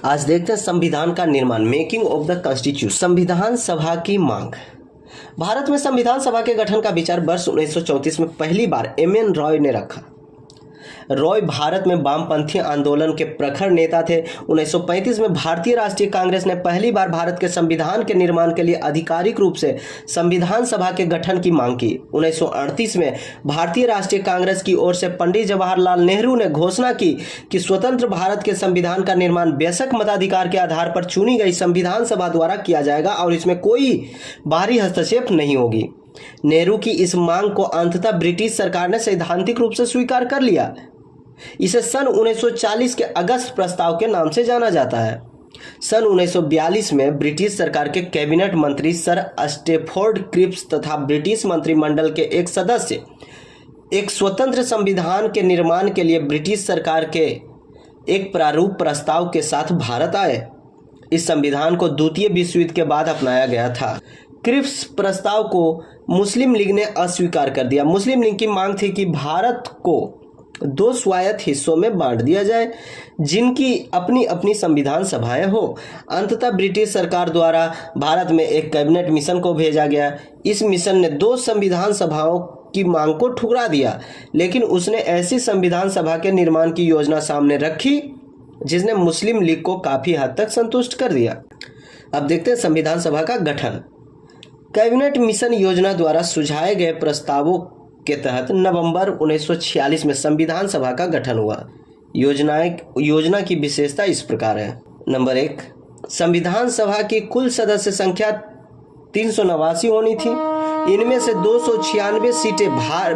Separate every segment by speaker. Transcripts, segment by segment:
Speaker 1: आज देखते हैं संविधान का निर्माण, मेकिंग ऑफ द कॉन्स्टिट्यूशन। संविधान सभा की मांग। भारत में संविधान सभा के गठन का विचार वर्ष 1934 में पहली बार एम.एन. रॉय ने रखा। रॉय भारत में वामपंथी आंदोलन के प्रखर नेता थे। 1935 में भारतीय राष्ट्रीय कांग्रेस ने पहली बार भारत के संविधान के निर्माण के लिए आधिकारिक रूप से संविधान सभा के गठन की मांग की। 1938 में भारतीय राष्ट्रीय कांग्रेस की ओर से पंडित जवाहरलाल नेहरू ने घोषणा की कि स्वतंत्र भारत के संविधान का निर्माण बेशक मताधिकार के आधार पर चुनी गई संविधान सभा द्वारा किया जाएगा और इसमें कोई बाहरी हस्तक्षेप नहीं होगी। नेहरू की इस मांग को अंततः ब्रिटिश सरकार ने सैद्धांतिक रूप से स्वीकार कर लिया। इसे सन 1940 के अगस्त प्रस्ताव के नाम से जाना जाता है। सन 1942 में ब्रिटिश सरकार के कैबिनेट मंत्री सर स्टैफोर्ड क्रिप्स तथा ब्रिटिश मंत्रिमंडल के एक सदस्य एक स्वतंत्र संविधान के निर्माण के लिए ब्रिटिश सरकार के एक प्रारूप प्रस्ताव के साथ भारत आए। इस संविधान को द्वितीय विश्व युद्ध के बाद अपनाया गया था। क्रिप्स प्रस्ताव को मुस्लिम लीग ने अस्वीकार कर दिया। मुस्लिम लीग की मांग थी कि भारत को दो स्वायत्त हिस्सों में बांट दिया जाए जिनकी अपनी अपनी संविधान सभाएं हो। अंततः ब्रिटिश सरकार द्वारा भारत में एक कैबिनेट मिशन को भेजा गया। इस मिशन ने दो संविधान सभाओं की मांग को ठुकरा दिया, लेकिन उसने ऐसी संविधान सभा के निर्माण की योजना सामने रखी जिसने मुस्लिम लीग को काफी हद तक संतुष्ट कर दिया। अब देखते हैं संविधान सभा का गठन। कैबिनेट मिशन योजना द्वारा सुझाए गए प्रस्तावों के तहत नवंबर 1946 में संविधान सभा का गठन हुआ। योजना की विशेषता इस प्रकार है। नंबर 1, संविधान सभा की कुल सदस्य संख्या 389 होनी थी। इनमें से 296 सीटें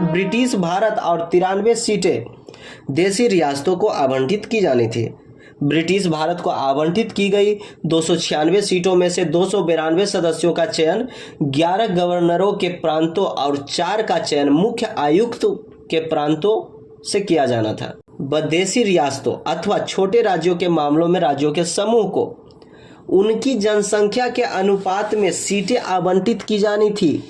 Speaker 1: ब्रिटिश भारत और 93 सीटें देशी रियासतों को आवंटित की जानी थी। ब्रिटिश भारत को आवंटित की गई 296 सीटों में से 292 सदस्यों का चयन 11 गवर्नरों के प्रांतों और 4 का चयन मुख्य आयुक्त के प्रांतों से किया जाना था। विदेशी रियासतों अथवा छोटे राज्यों के मामलों में राज्यों के समूह को उनकी जनसंख्या के अनुपात में सीटें आवंटित की जानी थी।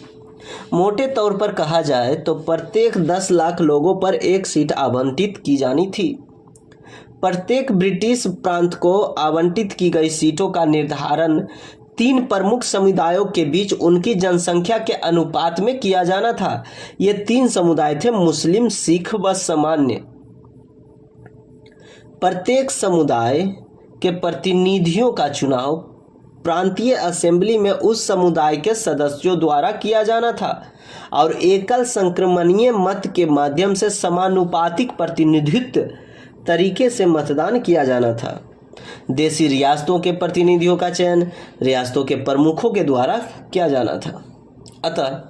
Speaker 1: मोटे तौर पर कहा जाए तो प्रत्येक 10 लाख लोगों पर एक सीट आवंटित की जानी थी। प्रत्येक ब्रिटिश प्रांत को आवंटित की गई सीटों का निर्धारण 3 प्रमुख समुदायों के बीच उनकी जनसंख्या के अनुपात में किया जाना था। ये 3 समुदाय थे, मुस्लिम, सिख व सामान्य। प्रत्येक समुदाय के प्रतिनिधियों का चुनाव प्रांतीय असेंबली में उस समुदाय के सदस्यों द्वारा किया जाना था और एकल संक्रमणीय मत के माध्यम से समानुपातिक प्रतिनिधित्व तरीके से मतदान किया जाना था। देशी रियासतों के प्रतिनिधियों का चयन रियासतों के प्रमुखों के द्वारा किया जाना था। अतः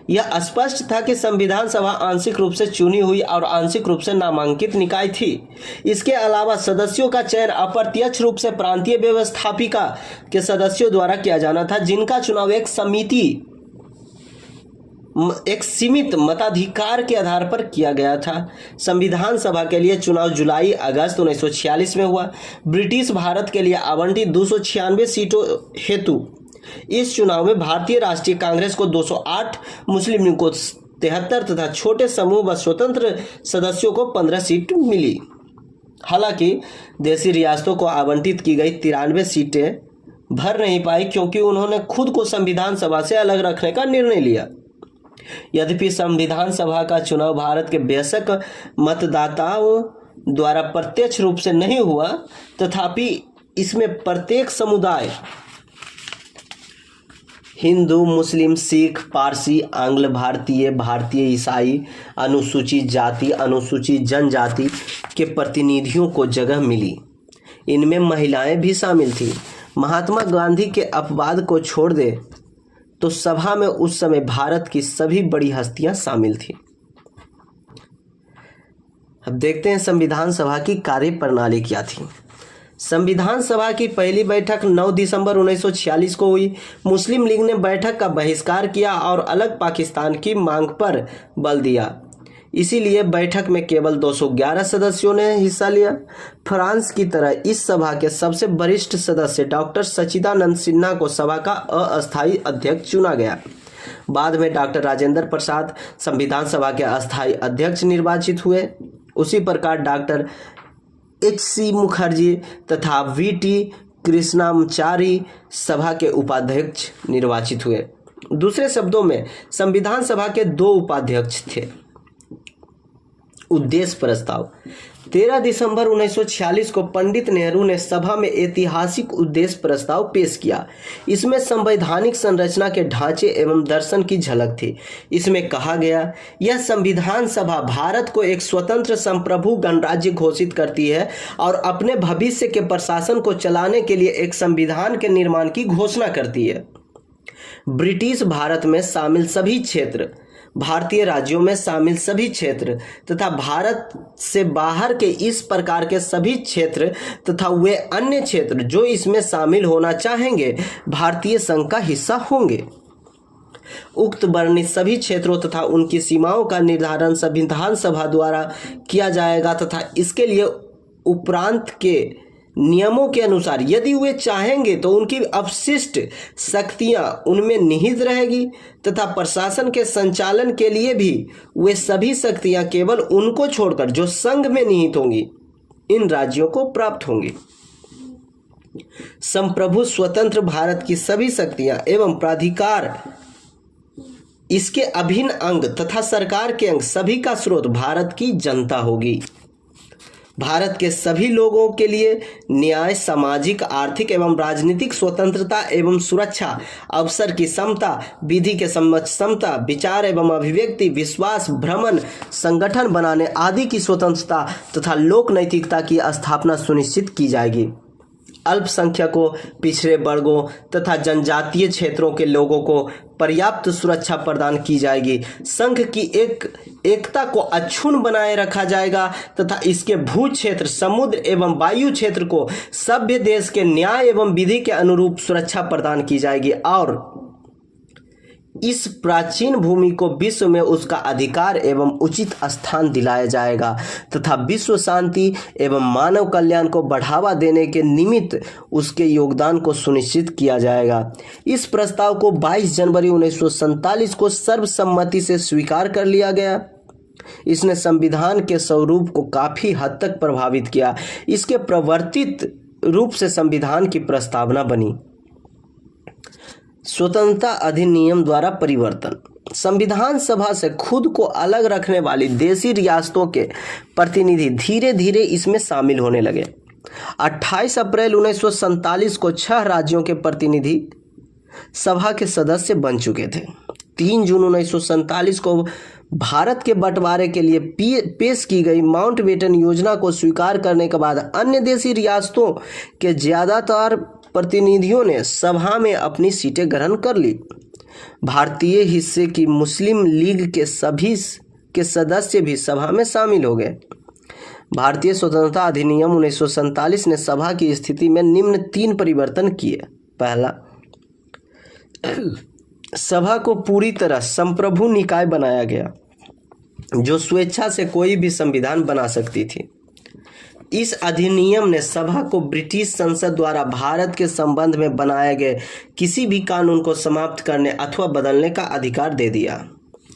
Speaker 1: यह स्पष्ट था कि संविधान सभा आंशिक रूप से चुनी हुई और आंशिक रूप से नामांकित निकाय थी। इसके अलावा सदस्यों का चयन अप्रत्यक्ष रूप से प्रांतीय व्यवस्थापिका के सदस्यों द्वारा किया जाना था, जिनका चुनाव एक सीमित मताधिकार के आधार पर किया गया था। संविधान सभा के लिए चुनाव जुलाई अगस्त 1946 में हुआ। ब्रिटिश भारत के लिए आवंटित 296 सीटों हेतु इस चुनाव में भारतीय राष्ट्रीय कांग्रेस को 208, मुस्लिम लीग को 73 तथा छोटे समूह व स्वतंत्र सदस्यों को 15 सीट मिली। हालांकि देशी रियासतों को आवंटित की गई 93 सीटें भर नहीं पाई क्योंकि उन्होंने खुद को संविधान सभा से अलग रखने का निर्णय लिया। यद्यपि संविधान सभा का चुनाव भारत के बेशक मतदाताओं द्वारा प्रत्यक्ष रूप से नहीं हुआ, तथापि इसमें प्रत्येक समुदाय हिंदू, मुस्लिम, सिख, पारसी, आंग्ल भारतीय, भारतीय ईसाई, अनुसूचित जाति, अनुसूचित जनजाति के प्रतिनिधियों को जगह मिली। इनमें महिलाएं भी शामिल थीं। महात्मा गांधी के अपवाद को छोड़ दे तो सभा में उस समय भारत की सभी बड़ी हस्तियां शामिल थीं। अब देखते हैं संविधान सभा की कार्यप्रणाली क्या थी। संविधान सभा की पहली बैठक 9 दिसंबर 1946 को हुई। मुस्लिम लीग ने बैठक का बहिष्कार किया और अलग पाकिस्तान की मांग पर बल दिया। इसीलिए बैठक में केवल 211 सदस्यों ने हिस्सा लिया। फ्रांस की तरह इस सभा के सबसे वरिष्ठ सदस्य डॉक्टर सच्चिदानंद सिन्हा को सभा का अस्थायी अध्यक्ष चुना गया। बाद में डॉक्टर राजेंद्र प्रसाद संविधान सभा के अस्थायी अध्यक्ष निर्वाचित हुए। उसी प्रकार डॉक्टर H.C. मुखर्जी तथा V.T. कृष्णामाचारी सभा के उपाध्यक्ष निर्वाचित हुए। दूसरे शब्दों में संविधान सभा के 2 उपाध्यक्ष थे। उद्देश्य प्रस्ताव 13 दिसंबर 1946 को पंडित नेहरू ने सभा में ऐतिहासिक उद्देश्य प्रस्ताव पेश किया। इसमें संवैधानिक संरचना के ढांचे एवं दर्शन की झलक थी। इसमें कहा गया, यह संविधान सभा भारत को एक स्वतंत्र संप्रभु गणराज्य घोषित करती है और अपने भविष्य के प्रशासन को चलाने के लिए एक संविधान के निर्माण की घोषणा करती है। ब्रिटिश भारत में शामिल सभी क्षेत्र, भारतीय राज्यों में शामिल सभी क्षेत्र तथा भारत से बाहर के इस प्रकार के सभी क्षेत्र तथा वे अन्य क्षेत्र जो इसमें शामिल होना चाहेंगे, भारतीय संघ का हिस्सा होंगे। उक्त वर्णित सभी क्षेत्रों तथा उनकी सीमाओं का निर्धारण संविधान सभा द्वारा किया जाएगा तथा इसके लिए उपरांत के नियमों के अनुसार यदि वे चाहेंगे तो उनकी अपशिष्ट शक्तियां उनमें निहित रहेगी तथा प्रशासन के संचालन के लिए भी वे सभी शक्तियां केवल उनको छोड़कर जो संघ में निहित होंगी इन राज्यों को प्राप्त होंगी। संप्रभु स्वतंत्र भारत की सभी शक्तियां एवं प्राधिकार इसके अभिन्न अंग तथा सरकार के अंग सभी का स्रोत भारत की जनता होगी। भारत के सभी लोगों के लिए न्याय, सामाजिक, आर्थिक एवं राजनीतिक स्वतंत्रता एवं सुरक्षा, अवसर की समता, विधि के सम्मत समता, विचार एवं अभिव्यक्ति, विश्वास, भ्रमण, संगठन बनाने आदि की स्वतंत्रता तथा लोक नैतिकता की स्थापना सुनिश्चित की जाएगी। अल्पसंख्यकों, पिछड़े वर्गों तथा जनजातीय क्षेत्रों के लोगों को पर्याप्त सुरक्षा प्रदान की जाएगी। संघ की एकता को अक्षुण्ण बनाए रखा जाएगा तथा इसके भू क्षेत्र, समुद्र एवं वायु क्षेत्र को सभ्य देश के न्याय एवं विधि के अनुरूप सुरक्षा प्रदान की जाएगी और इस प्राचीन भूमि को विश्व में उसका अधिकार एवं उचित स्थान दिलाया जाएगा तथा विश्व शांति एवं मानव कल्याण को बढ़ावा देने के निमित्त उसके योगदान को सुनिश्चित किया जाएगा। इस प्रस्ताव को 22 जनवरी 1947 को सर्वसम्मति से स्वीकार कर लिया गया। इसने संविधान के स्वरूप को काफी हद तक प्रभावित किया। इसके प्रवर्तित रूप से संविधान की प्रस्तावना बनी। स्वतंत्रता अधिनियम द्वारा परिवर्तन। संविधान सभा से खुद को अलग रखने वाली देशी रियासतों के प्रतिनिधि धीरे धीरे इसमें शामिल होने लगे। 28 अप्रैल 1947 को 6 राज्यों के प्रतिनिधि सभा के सदस्य बन चुके थे। 3 जून 1947 को भारत के बंटवारे के लिए पेश की गई माउंटबेटन योजना को स्वीकार करने के बाद अन्य देशी रियासतों के ज्यादातर प्रतिनिधियों ने सभा में अपनी सीटें ग्रहण कर ली। भारतीय हिस्से की मुस्लिम लीग के सभी के सदस्य भी सभा में शामिल हो गए। भारतीय स्वतंत्रता अधिनियम 1947 ने सभा की स्थिति में निम्न 3 परिवर्तन किए। पहला, सभा को पूरी तरह संप्रभु निकाय बनाया गया जो स्वेच्छा से कोई भी संविधान बना सकती थी। इस अधिनियम ने सभा को ब्रिटिश संसद द्वारा भारत के संबंध में बनाए गए किसी भी कानून को समाप्त करने अथवा बदलने का अधिकार दे दिया।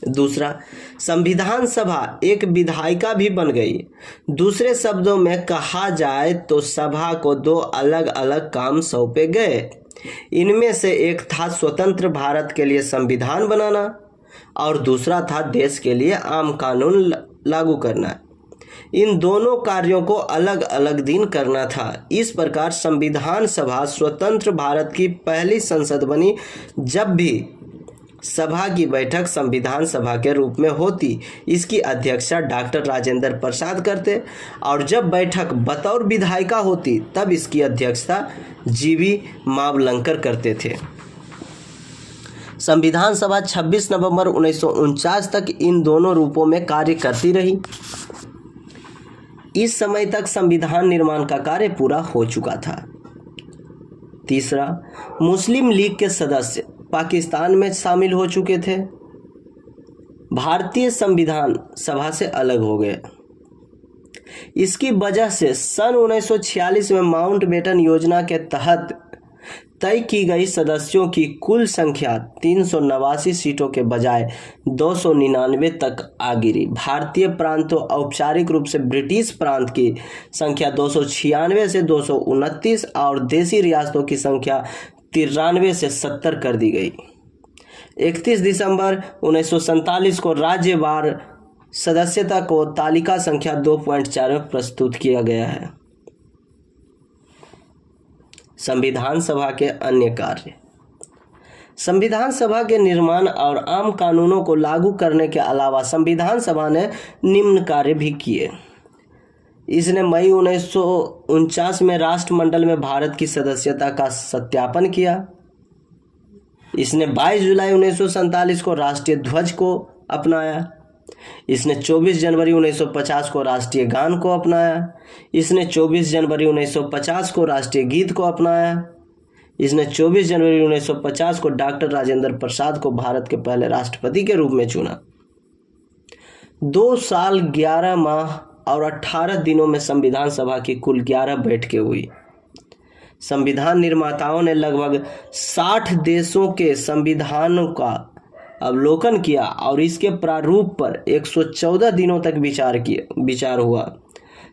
Speaker 1: दूसरा, संविधान सभा एक विधायिका भी बन गई। दूसरे शब्दों में कहा जाए तो सभा को 2 अलग अलग काम सौंपे गए। इनमें से एक था स्वतंत्र भारत के लिए संविधान बनाना और दूसरा था देश के लिए आम कानून लागू करना। इन दोनों कार्यों को अलग अलग दिन करना था। इस प्रकार संविधान सभा स्वतंत्र भारत की पहली संसद बनी। जब भी सभा की बैठक संविधान सभा के रूप में होती, इसकी अध्यक्षता डॉक्टर राजेंद्र प्रसाद करते और जब बैठक बतौर विधायिका होती तब इसकी अध्यक्षता जीवी मावलंकर करते थे। संविधान सभा 26 नवंबर 1949 तक इन दोनों रूपों में कार्य करती रही। इस समय तक संविधान निर्माण का कार्य पूरा हो चुका था। तीसरा, मुस्लिम लीग के सदस्य पाकिस्तान में शामिल हो चुके थे, भारतीय संविधान सभा से अलग हो गए। इसकी वजह से सन 1946 में माउंटबेटन योजना के तहत तय की गई सदस्यों की कुल संख्या 389 सीटों के बजाय 299 तक आ गिरी। भारतीय प्रांतों औपचारिक रूप से ब्रिटिश प्रांत की संख्या 296 से 229 और देसी रियासतों की संख्या 93 से 70 कर दी गई। 31 दिसंबर 1947 को राज्यवार सदस्यता को तालिका संख्या 2.4 में प्रस्तुत किया गया है। संविधान सभा के अन्य कार्य। संविधान सभा के निर्माण और आम कानूनों को लागू करने के अलावा संविधान सभा ने निम्न कार्य भी किए। इसने मई 1949 में राष्ट्रमंडल में भारत की सदस्यता का सत्यापन किया। इसने 22 जुलाई 1947 को राष्ट्रीय ध्वज को अपनाया। इसने 24 जनवरी 1950 को राष्ट्रीय गान को अपनाया। इसने 24 जनवरी 1950 को राष्ट्रीय गीत को अपनाया। इसने 24 जनवरी 1950 को डॉक्टर राजेंद्र प्रसाद को भारत के पहले राष्ट्रपति के रूप में चुना। 2 साल 11 माह और 18 दिनों में संविधान सभा की कुल 11 बैठकें हुई। संविधान निर्माताओं ने लगभग 60 देशों के संविधानों का अवलोकन किया और इसके प्रारूप पर 114 दिनों तक विचार हुआ।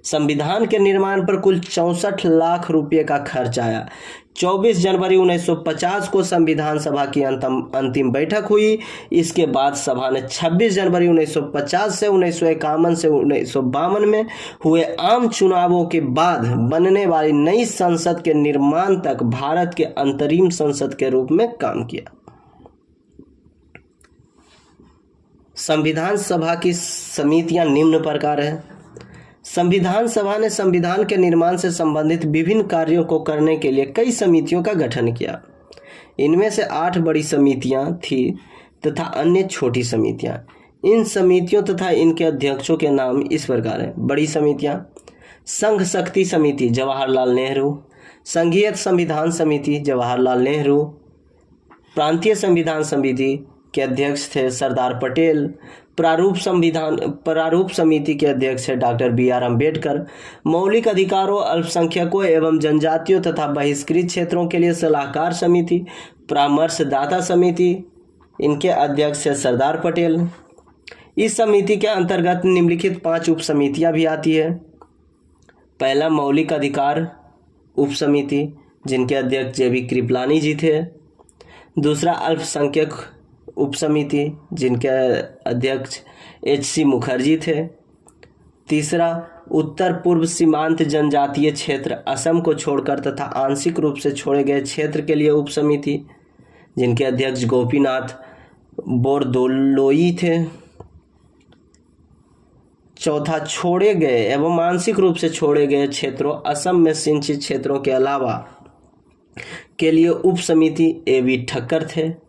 Speaker 1: संविधान के निर्माण पर कुल 64 लाख रुपए का खर्च आया। 24 जनवरी 1950 को संविधान सभा की अंतिम बैठक हुई। इसके बाद सभा ने 26 जनवरी 1950 से 1951 से 1952 में हुए आम चुनावों के बाद बनने वाली नई संसद के निर्माण तक भारत के अंतरिम संसद के रूप में काम किया। संविधान सभा की समितियां निम्न प्रकार हैं। संविधान सभा ने संविधान के निर्माण से संबंधित विभिन्न कार्यों को करने के लिए कई समितियों का गठन किया। इनमें से 8 बड़ी समितियां थी तथा अन्य छोटी समितियां। इन समितियों तथा इनके अध्यक्षों के नाम इस प्रकार हैं। बड़ी समितियां: संघ शक्ति समिति जवाहरलाल नेहरू, संघीय संविधान समिति जवाहरलाल नेहरू, प्रांतीय संविधान समिति के अध्यक्ष थे सरदार पटेल, प्रारूप समिति के अध्यक्ष है डॉक्टर BR अम्बेडकर, मौलिक अधिकारों, अल्पसंख्यकों एवं जनजातियों तथा बहिष्कृत क्षेत्रों के लिए सलाहकार समिति, परामर्शदाता समिति, इनके अध्यक्ष है सरदार पटेल। इस समिति के अंतर्गत निम्नलिखित 5 उप समितियां भी आती है। पहला, मौलिक अधिकार उप समिति, जिनके अध्यक्ष JB कृपलानी जी थे। दूसरा, अल्पसंख्यक उप समिति, जिनके अध्यक्ष HC मुखर्जी थे। तीसरा, उत्तर पूर्व सीमांत जनजातीय क्षेत्र असम को छोड़कर तथा आंशिक रूप से छोड़े गए क्षेत्र के लिए उप समिति, जिनके अध्यक्ष गोपीनाथ बोरदोलोई थे। चौथा, छोड़े गए एवं आंशिक रूप से छोड़े गए क्षेत्रों असम में सिंचित क्षेत्रों के अलावा के लिए उप समिति AB ठक्कर थे।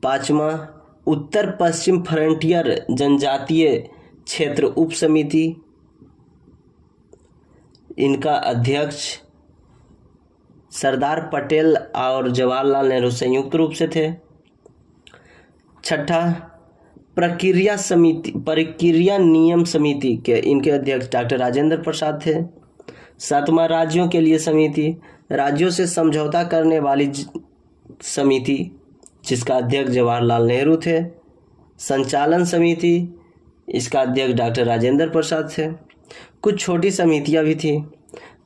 Speaker 1: पांचवा, उत्तर पश्चिम फ्रंटियर जनजातीय क्षेत्र उप समिति, इनका अध्यक्ष सरदार पटेल और जवाहरलाल नेहरू संयुक्त रूप से थे। छठा, प्रक्रिया नियम समिति के इनके अध्यक्ष डॉक्टर राजेंद्र प्रसाद थे। सातवां, राज्यों के लिए समिति, राज्यों से समझौता करने वाली समिति, जिसका अध्यक्ष जवाहरलाल नेहरू थे। संचालन समिति, इसका अध्यक्ष डॉक्टर राजेंद्र प्रसाद थे। कुछ छोटी समितियां भी थी।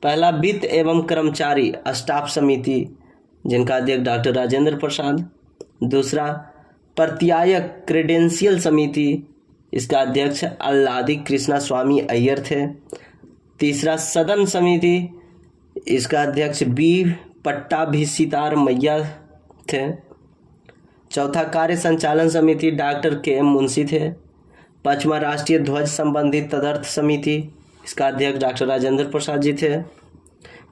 Speaker 1: पहला, वित्त एवं कर्मचारी स्टाफ समिति, जिनका अध्यक्ष डॉक्टर राजेंद्र प्रसाद। दूसरा, प्रत्यायक क्रेडेंशियल समिति, इसका अध्यक्ष अल्लादी कृष्णा स्वामी अय्यर थे। तीसरा, सदन समिति, इसका अध्यक्ष B पट्टाभिसितार मैया थे। चौथा, कार्य संचालन समिति, डॉक्टर KM मुंशी थे। पांचवा, राष्ट्रीय ध्वज संबंधी तदर्थ समिति, इसका अध्यक्ष डॉक्टर राजेंद्र प्रसाद जी थे।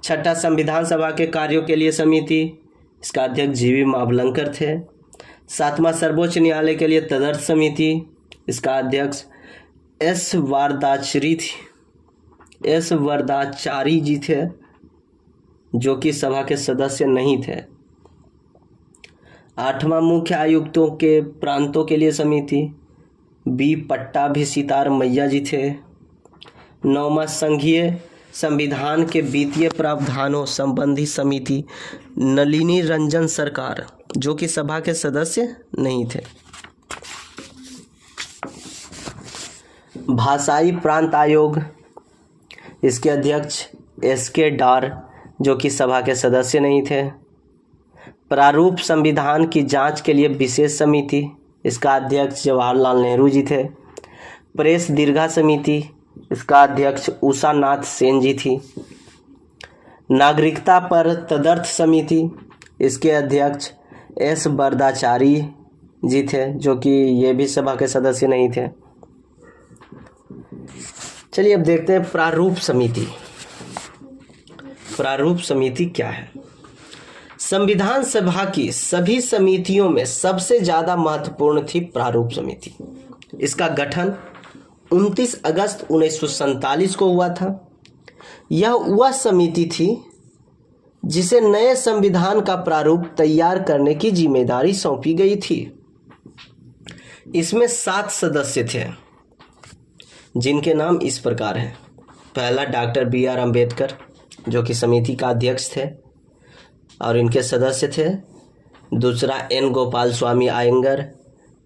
Speaker 1: छठा, संविधान सभा के कार्यों के लिए समिति, इसका अध्यक्ष GV मावलंकर थे। सातवां, सर्वोच्च न्यायालय के लिए तदर्थ समिति, इसका अध्यक्ष S वरदाचारी जी थे, जो कि सभा के सदस्य नहीं थे। आठवां, मुख्य आयुक्तों के प्रांतों के लिए समिति, B पट्टाभिसितार मैया जी थे। नौवां, संघीय संविधान के वित्तीय प्रावधानों संबंधी समिति नलिनी रंजन सरकार, जो कि सभा के सदस्य नहीं थे। भाषाई प्रांत आयोग, इसके अध्यक्ष एस.के. डार, जो कि सभा के सदस्य नहीं थे। प्रारूप संविधान की जांच के लिए विशेष समिति, इसका अध्यक्ष जवाहरलाल नेहरू जी थे। प्रेस दीर्घा समिति, इसका अध्यक्ष उषा नाथ सेन जी थी। नागरिकता पर तदर्थ समिति, इसके अध्यक्ष एस. बरदाचारी जी थे, जो कि ये भी सभा के सदस्य नहीं थे। चलिए अब देखते हैं प्रारूप समिति। प्रारूप समिति क्या है? संविधान सभा की सभी समितियों में सबसे ज्यादा महत्वपूर्ण थी प्रारूप समिति। इसका गठन 29 अगस्त 1947 को हुआ था। यह वह समिति थी जिसे नए संविधान का प्रारूप तैयार करने की जिम्मेदारी सौंपी गई थी। इसमें 7 सदस्य थे, जिनके नाम इस प्रकार हैं। पहला डॉक्टर B.R. अम्बेडकर, जो कि समिति का अध्यक्ष थे और इनके सदस्य थे। दूसरा N. गोपाल स्वामी अयंगर।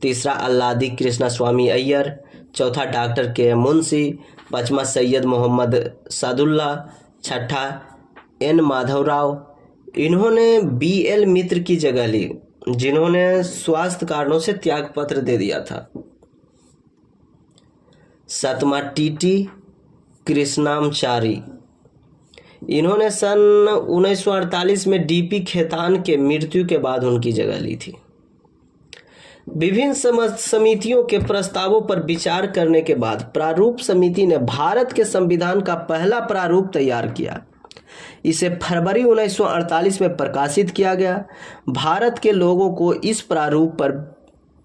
Speaker 1: तीसरा अल्लादी कृष्णा स्वामी अय्यर। चौथा डॉक्टर K. मुंशी। पांचवा सैयद मोहम्मद सादुल्ला। छठा N. माधवराव। इन्होंने B.L. मित्र की जगह ली, जिन्होंने स्वास्थ्य कारणों से त्यागपत्र दे दिया था। सातवां T.T. कृष्णामचारी। इन्होंने सन 1948 में D.P. खेतान के मृत्यु के बाद उनकी जगह ली थी। विभिन्न समितियों के प्रस्तावों पर विचार करने के बाद प्रारूप समिति ने भारत के संविधान का पहला प्रारूप तैयार किया। इसे फरवरी 1948 में प्रकाशित किया गया। भारत के लोगों को इस प्रारूप पर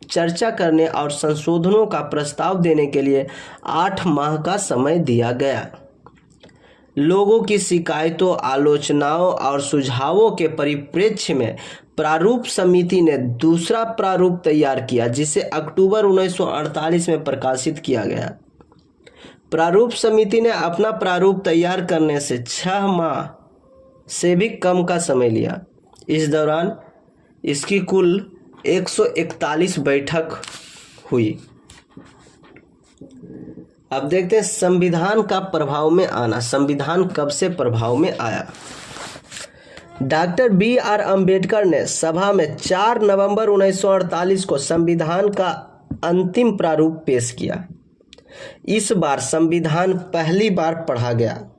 Speaker 1: चर्चा करने और संशोधनों का प्रस्ताव देने के लिए 8 माह का समय दिया गया। लोगों की शिकायतों, आलोचनाओं और सुझावों के परिप्रेक्ष्य में प्रारूप समिति ने दूसरा प्रारूप तैयार किया, जिसे अक्टूबर 1948 में प्रकाशित किया गया। प्रारूप समिति ने अपना प्रारूप तैयार करने से 6 माह से भी कम का समय लिया। इस दौरान इसकी कुल 141 बैठक हुई। अब देखते हैं संविधान का प्रभाव में आना। संविधान कब से प्रभाव में आया? Doctor B.R. अम्बेडकर ने सभा में 4 नवंबर 1948 को संविधान का अंतिम प्रारूप पेश किया। इस बार संविधान पहली बार पढ़ा गया।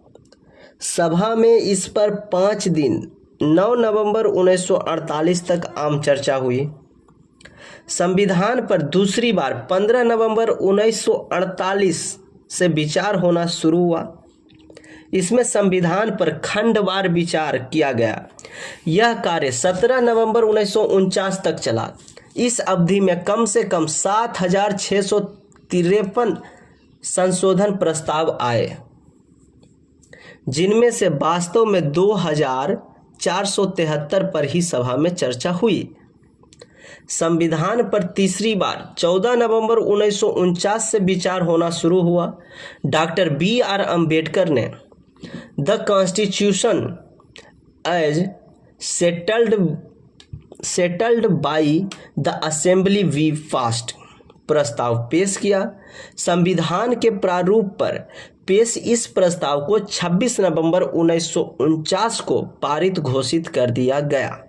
Speaker 1: सभा में इस पर 5 दिन 9 नवंबर 1948 तक आम चर्चा हुई। संविधान पर दूसरी बार 15 नवंबर 1948 से विचार होना शुरू हुआ। इसमें संविधान पर खंडवार विचार किया गया। यह कार्य 17 नवंबर 1949 तक चला। इस अवधि में कम से कम 7,653 संशोधन प्रस्ताव आए, जिनमें से वास्तव में 2,473 पर ही सभा में चर्चा हुई। संविधान पर तीसरी बार 14 नवंबर 1949 से विचार होना शुरू हुआ। Doctor B.R. अम्बेडकर ने the constitution as settled by the assembly we passed प्रस्ताव पेश किया। संविधान के प्रारूप पर पेश इस प्रस्ताव को 26 नवंबर 1949 को पारित घोषित कर दिया गया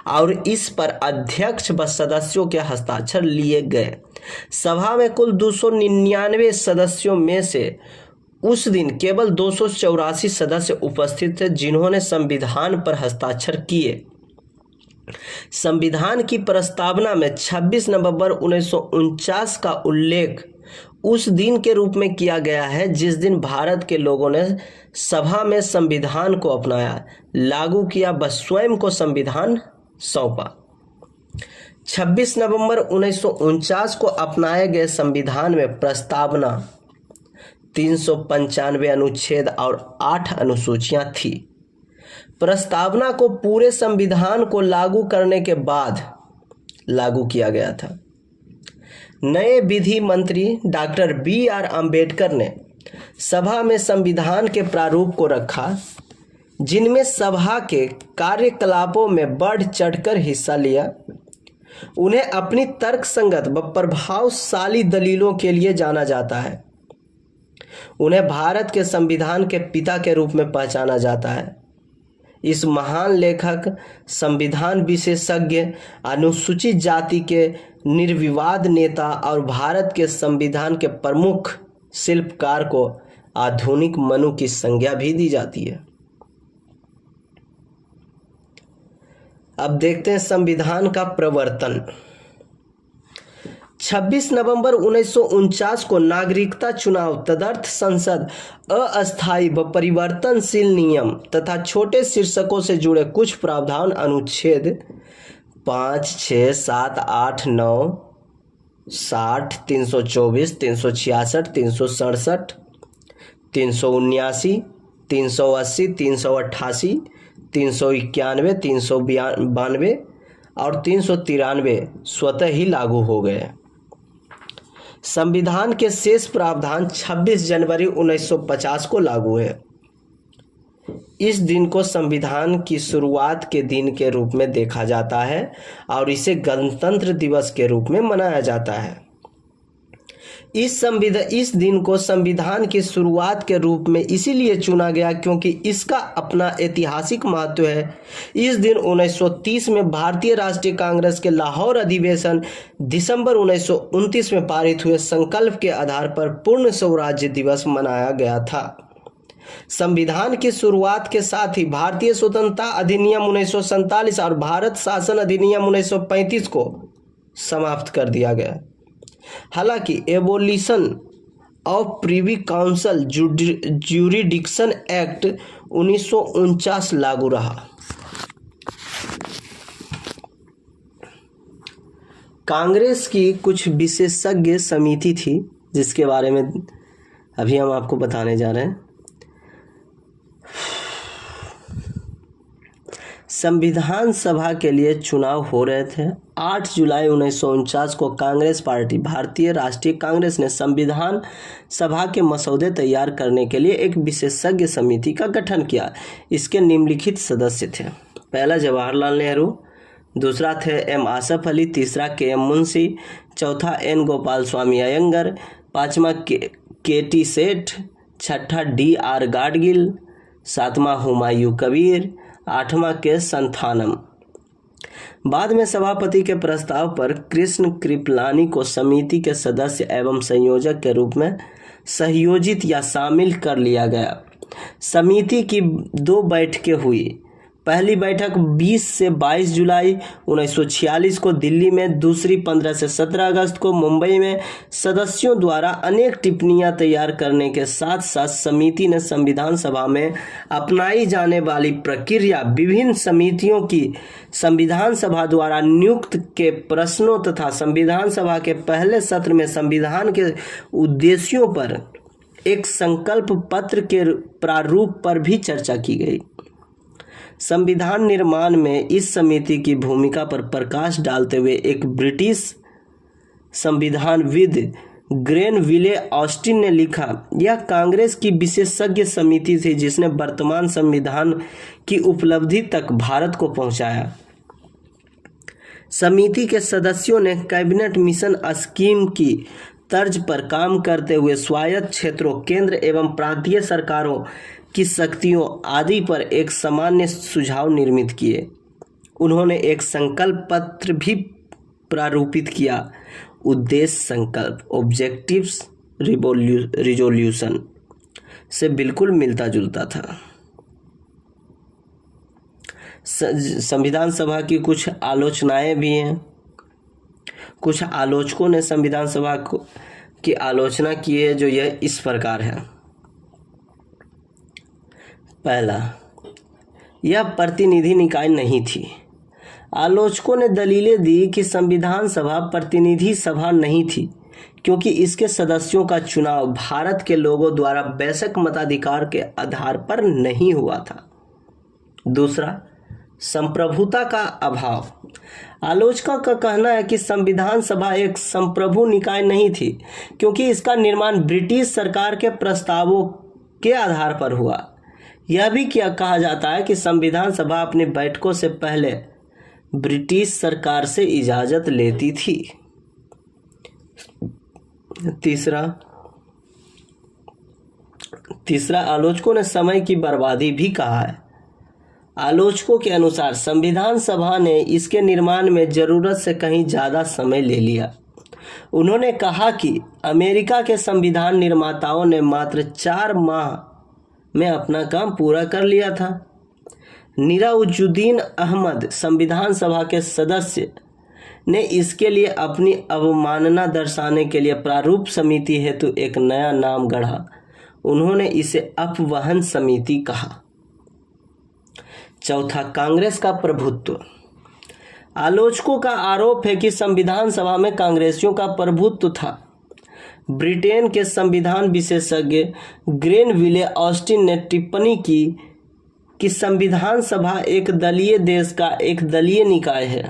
Speaker 1: और इस पर अध्यक्ष व सदस्यों के हस्ताक्षर लिए गए। सभा में कुल 299 सदस्यों में से उस दिन केवल 284 सदस्य उपस्थित थे, जिन्होंने संविधान पर हस्ताक्षर किए। संविधान की प्रस्तावना में 26 नवंबर 1949 का उल्लेख उस दिन के रूप में किया गया है जिस दिन भारत के लोगों ने सभा में संविधान को अपनाया, लागू किया व स्वयं को संविधान सौंपा। 26 नवंबर 1949 को अपनाए गए संविधान में प्रस्तावना 395 अनुच्छेद और 8 अनुसूचियां थी। प्रस्तावना को पूरे संविधान को लागू करने के बाद लागू किया गया था। नए विधि मंत्री डॉक्टर B.R. अम्बेडकर ने सभा में संविधान के प्रारूप को रखा, जिनमें सभा के कार्यकलापों में बढ़ चढ़कर हिस्सा लिया। उन्हें अपनी तर्कसंगत व प्रभावशाली दलीलों के लिए जाना जाता है। उन्हें भारत के संविधान के पिता के रूप में पहचाना जाता है। इस महान लेखक, संविधान विशेषज्ञ, अनुसूचित जाति के निर्विवाद नेता और भारत के संविधान के प्रमुख शिल्पकार को आधुनिक मनु की संज्ञा भी दी जाती है। अब देखते हैं संविधान का प्रवर्तन। 26 नवंबर 1949 को नागरिकता चुनाव तदर्थ संसद अस्थायी व परिवर्तनशील नियम तथा छोटे शीर्षकों से जुड़े कुछ प्रावधान अनुच्छेद 5, 6, 7, 8, 9, 60, 324, 366, 367, 379, 380, 388, 391, 392 और 393 स्वतः ही लागू हो गए। संविधान के शेष प्रावधान 26 जनवरी 1950 को लागू है। इस दिन को संविधान की शुरुआत के दिन के रूप में देखा जाता है और इसे गणतंत्र दिवस के रूप में मनाया जाता है। इस दिन को संविधान की शुरुआत के रूप में इसीलिए चुना गया क्योंकि इसका अपना ऐतिहासिक महत्व है। इस दिन 1930 में भारतीय राष्ट्रीय कांग्रेस के लाहौर अधिवेशन दिसंबर 1929 में पारित हुए संकल्प के आधार पर पूर्ण स्वराज्य दिवस मनाया गया था। संविधान की शुरुआत के साथ ही भारतीय स्वतंत्रता अधिनियम 1947 और भारत शासन अधिनियम 1935 को समाप्त कर दिया गया। हालांकि abolition of privy council jurisdiction act 1949 लागू रहा। कांग्रेस की कुछ विशेषज्ञ समिति थी जिसके बारे में अभी हम आपको बताने जा रहे हैं। संविधान सभा के लिए चुनाव हो रहे थे। 8 जुलाई 1949 को कांग्रेस पार्टी, भारतीय राष्ट्रीय कांग्रेस ने संविधान सभा के मसौदे तैयार करने के लिए एक विशेषज्ञ समिति का गठन किया। इसके निम्नलिखित सदस्य थे। पहला जवाहरलाल नेहरू, दूसरा थे एम आसफ अली, तीसरा के एम मुंशी, चौथा एन गोपाल स्वामी अयंगर, पांचवा के टी सेठ, छठा डी आर गाडगिल, सातवां हुमायूं कबीर, आठवां के संथानम। बाद में सभापति के प्रस्ताव पर कृष्ण कृपलानी को समिति के सदस्य एवं संयोजक के रूप में सहयोजित या शामिल कर लिया गया। समिति की 2 बैठकें हुई। पहली बैठक 20 से 22 जुलाई 1946 को दिल्ली में, दूसरी 15 से 17 अगस्त को मुंबई में। सदस्यों द्वारा अनेक टिप्पणियां तैयार करने के साथ साथ समिति ने संविधान सभा में अपनाई जाने वाली प्रक्रिया, विभिन्न समितियों की संविधान सभा द्वारा नियुक्त के प्रश्नों तथा संविधान सभा के पहले सत्र में संविधान के उद्देश्यों पर एक संकल्प पत्र के प्रारूप पर भी चर्चा की गई। संविधान निर्माण में इस समिति की भूमिका पर प्रकाश डालते हुए एक ब्रिटिश संविधानविद ग्रेनविले ऑस्टिन ने लिखा, यह कांग्रेस की विशेषज्ञ समिति थी जिसने वर्तमान संविधान की उपलब्धि तक भारत को पहुंचाया। समिति के सदस्यों ने कैबिनेट मिशन स्कीम की तर्ज पर काम करते हुए स्वायत्त क्षेत्रों, केंद्र एवं प्रांतीय सरकारों की शक्तियों आदि पर एक सामान्य सुझाव निर्मित किए। उन्होंने एक संकल्प पत्र भी प्रारूपित किया। उद्देश्य संकल्प ऑब्जेक्टिव्स रिजोल्यूशन से बिल्कुल मिलता जुलता था। संविधान सभा की कुछ आलोचनाएं भी हैं। कुछ आलोचकों ने संविधान सभा की आलोचना की है जो यह इस प्रकार है। पहला, यह प्रतिनिधि निकाय नहीं थी। आलोचकों ने दलीलें दी कि संविधान सभा प्रतिनिधि सभा नहीं थी क्योंकि इसके सदस्यों का चुनाव भारत के लोगों द्वारा वैश्विक मताधिकार के आधार पर नहीं हुआ था। दूसरा, संप्रभुता का अभाव। आलोचकों का कहना है कि संविधान सभा एक संप्रभु निकाय नहीं थी, क्योंकि इसका निर्माण ब्रिटिश सरकार के प्रस्तावों के आधार पर हुआ। यह भी कहा जाता है कि संविधान सभा अपनी बैठकों से पहले ब्रिटिश सरकार से इजाज़त लेती थी। तीसरा आलोचकों ने समय की बर्बादी भी कहा है। आलोचकों के अनुसार संविधान सभा ने इसके निर्माण में ज़रूरत से कहीं ज़्यादा समय ले लिया। उन्होंने कहा कि अमेरिका के संविधान निर्माताओं ने मात्र 4 माह में अपना काम पूरा कर लिया था। निराउजुद्दीन अहमद संविधान सभा के सदस्य ने इसके लिए अपनी अवमानना दर्शाने के लिए प्रारूप समिति हेतु एक नया नाम गढ़ा। उन्होंने इसे अपवहन समिति कहा। चौथा, कांग्रेस का प्रभुत्व। आलोचकों का आरोप है कि संविधान सभा में कांग्रेसियों का प्रभुत्व था। ब्रिटेन के संविधान विशेषज्ञ ग्रेनविले ऑस्टिन ने टिप्पणी की कि संविधान सभा एक दलीय देश का एक दलीय निकाय है।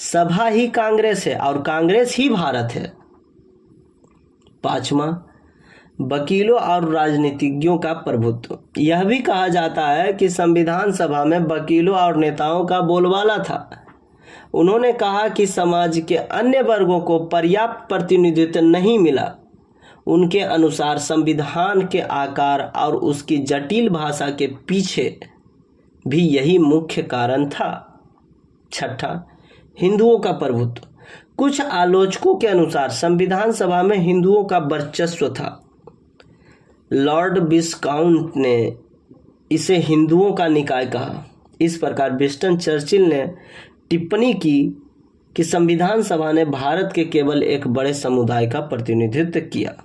Speaker 1: सभा ही कांग्रेस है और कांग्रेस ही भारत है। पांचवा, वकीलों और राजनीतिज्ञों का प्रभुत्व। यह भी कहा जाता है कि संविधान सभा में वकीलों और नेताओं का बोलबाला था। उन्होंने कहा कि समाज के अन्य वर्गों को पर्याप्त प्रतिनिधित्व नहीं मिला। उनके अनुसार संविधान के आकार और उसकी जटिल भाषा के पीछे भी यही मुख्य कारण था। छठा, हिंदुओं का प्रभुत्व। कुछ आलोचकों के अनुसार संविधान सभा में हिंदुओं का वर्चस्व था। लॉर्ड विस्काउंट ने इसे हिंदुओं का निकाय कहा। इस प्रकार विंस्टन चर्चिल ने टिप्पणी की कि संविधान सभा ने भारत के केवल एक बड़े समुदाय का प्रतिनिधित्व किया।